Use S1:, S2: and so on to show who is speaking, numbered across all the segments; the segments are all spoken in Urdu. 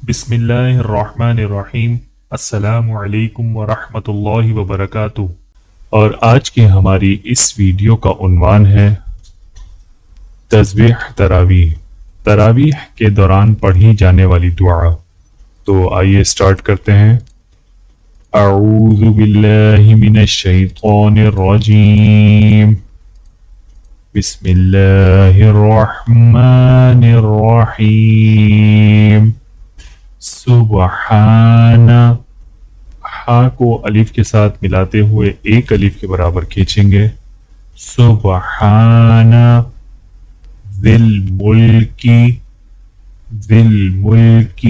S1: بسم اللہ الرحمن الرحیم۔ السلام علیکم ورحمۃ اللہ وبرکاتہ۔ اور آج کی ہماری اس ویڈیو کا عنوان ہے تسبیح تراویح، تراویح کے دوران پڑھی جانے والی دعا۔ تو آئیے سٹارٹ کرتے ہیں۔ اعوذ باللہ من الشیطان الرجیم، بسم اللہ الرحمن الرحیم۔ سبحان، ہا کو الف کے ساتھ ملاتے ہوئے ایک الف کے برابر کھینچیں گے۔ سبحان ذی الملک، ذی الملک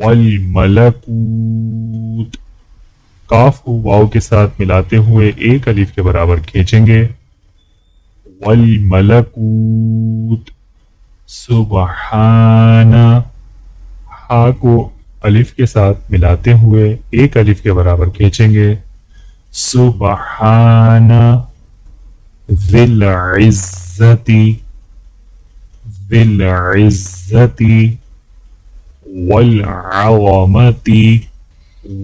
S1: والملکوت، کاف کو واو کے ساتھ ملاتے ہوئے ایک الف کے برابر کھینچیں گے۔ والملکوت، سبحان، ہا کو الف کے ساتھ ملاتے ہوئے ایک الف کے برابر کھینچیں گے۔ سبحان ذی العزت، ذی العزت والعظمت،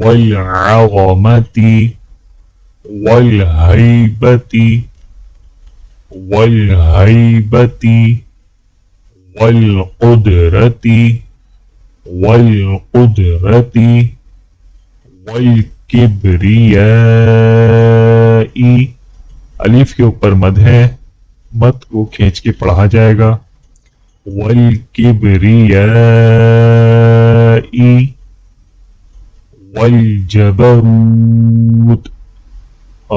S1: والعظمت والہیبت، والہیبت والقدرت، والقدرت والکبریاء، الف کے اوپر مد ہے، مد کو کھینچ کے پڑھا جائے گا۔ والکبریاء والجبروت،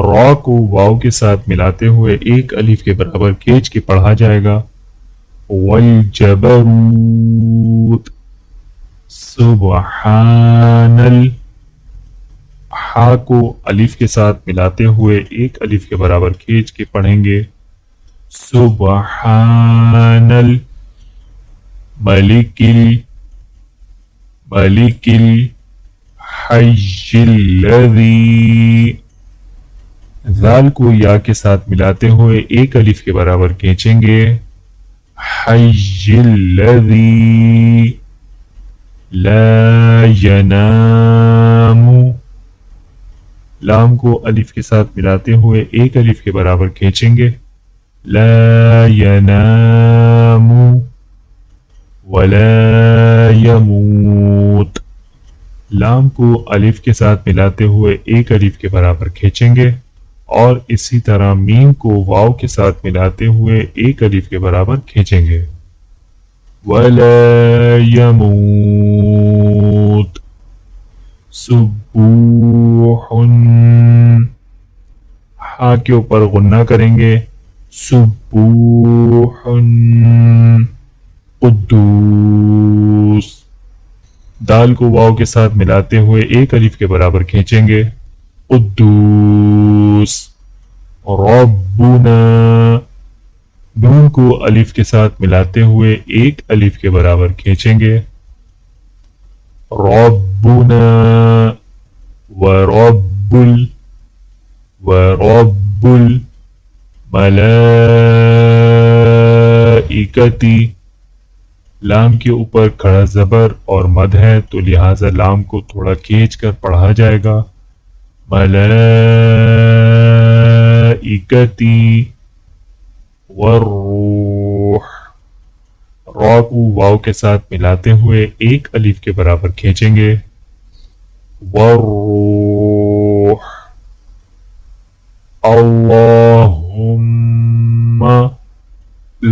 S1: را کو واو کے ساتھ ملاتے ہوئے ایک الف کے برابر کھینچ کے پڑھا جائے گا۔ والجبروت، سبحان ہا کو الف کے ساتھ ملاتے ہوئے ایک الف کے برابر کھینچ کے پڑھیں گے۔ سبحان الملک، ملک الحی الذی، ذال کو یا کے ساتھ ملاتے ہوئے ایک الف کے برابر کھینچیں گے۔ حی الذی لا ینام، لام کو الف کے ساتھ ملاتے ہوئے ایک الف کے برابر کھینچیں گے۔ لا ینام ولا یموت، لام کو الف کے ساتھ ملاتے ہوئے ایک الف کے برابر کھینچیں گے، اور اسی طرح میم کو واو کے ساتھ ملاتے ہوئے ایک الف کے برابر کھینچیں گے۔ ولا يموت، سبوح، ہا کے اوپر غنہ کریں گے۔ سبوح قدوس، دال کو واو کے ساتھ ملاتے ہوئے ایک الف کے برابر کھینچیں گے۔ قدوس ربنا، نون کو الف کے ساتھ ملاتے ہوئے ایک الف کے برابر کھینچیں گے۔ ربنا ورب الملائکۃ، لام کے اوپر کھڑا زبر اور مد ہے تو لہٰذا لام کو تھوڑا کھینچ کر پڑھا جائے گا۔ ملائکۃ والروح، را کو واو کے ساتھ ملاتے ہوئے ایک الف کے برابر کھینچیں گے۔ والروح، اللہم،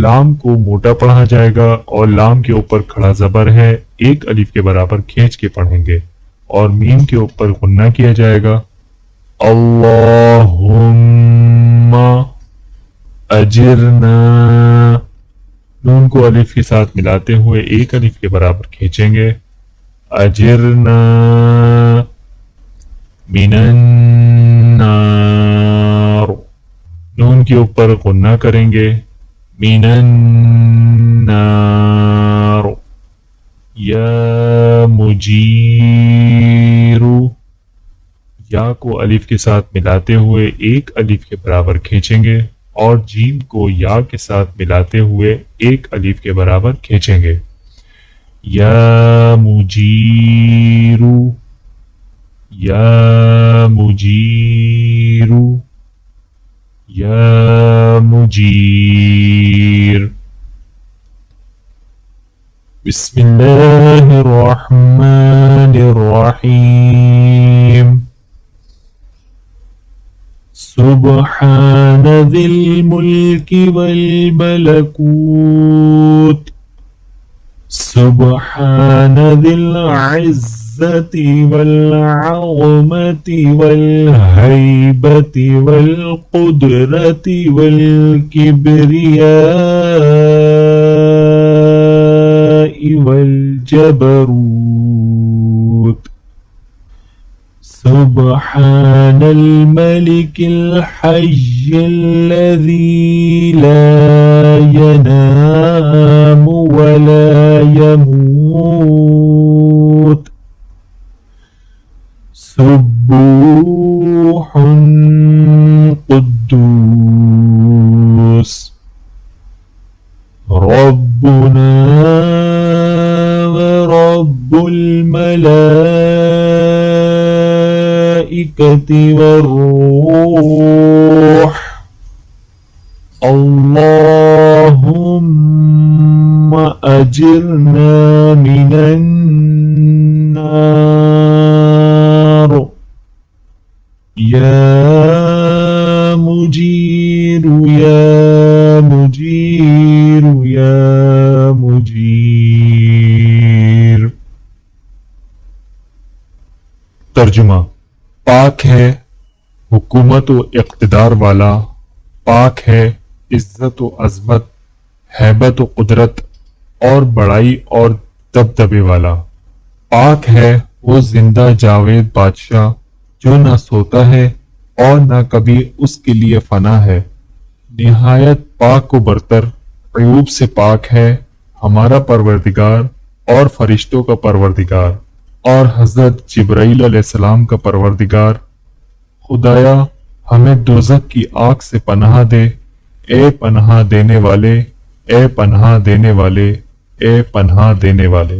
S1: لام کو موٹا پڑھا جائے گا اور لام کے اوپر کھڑا زبر ہے، ایک الف کے برابر کھینچ کے پڑھیں گے، اور میم کے اوپر غنہ کیا جائے گا۔ اللہم اجرنا، نون کو الف کے ساتھ ملاتے ہوئے ایک الف کے برابر کھینچیں گے۔ اجرنا من النار، نون کے اوپر غنہ کریں گے۔ من النار، یا مجیر، یا کو الف کے ساتھ ملاتے ہوئے ایک الف کے برابر کھینچیں گے، اور جیم کو یا کے ساتھ ملاتے ہوئے ایک الف کے برابر کھینچیں گے۔ یا مجير يا مجير يا مجير. بسم الله الرحمن الرحيم. سبحان ذي الملك والملكوت سبحان ذي العزة والعظمة والهيبة والقدرة والكبرياء والجبروت. سبحان الملك الحي الذي لا ينام ولا يموت. سبوح قدوس ربنا ورب الملائكة والروح. اللهم أجرنا من النار. يا مجير يا مجير يا مجير. ترجمہ: پاک ہے حکومت و اقتدار والا، پاک ہے عزت و عظمت، ہیبت و قدرت اور بڑائی اور دبدبے والا، پاک ہے وہ زندہ جاوید بادشاہ جو نہ سوتا ہے اور نہ کبھی اس کے لیے فنا ہے، نہایت پاک و برتر عیوب سے پاک ہے ہمارا پروردگار اور فرشتوں کا پروردگار اور حضرت جبرائیل علیہ السلام کا پروردگار۔ خدایا ہمیں دوزخ کی آگ سے پناہ دے، اے پناہ دینے والے، اے پناہ دینے والے، اے پناہ دینے والے۔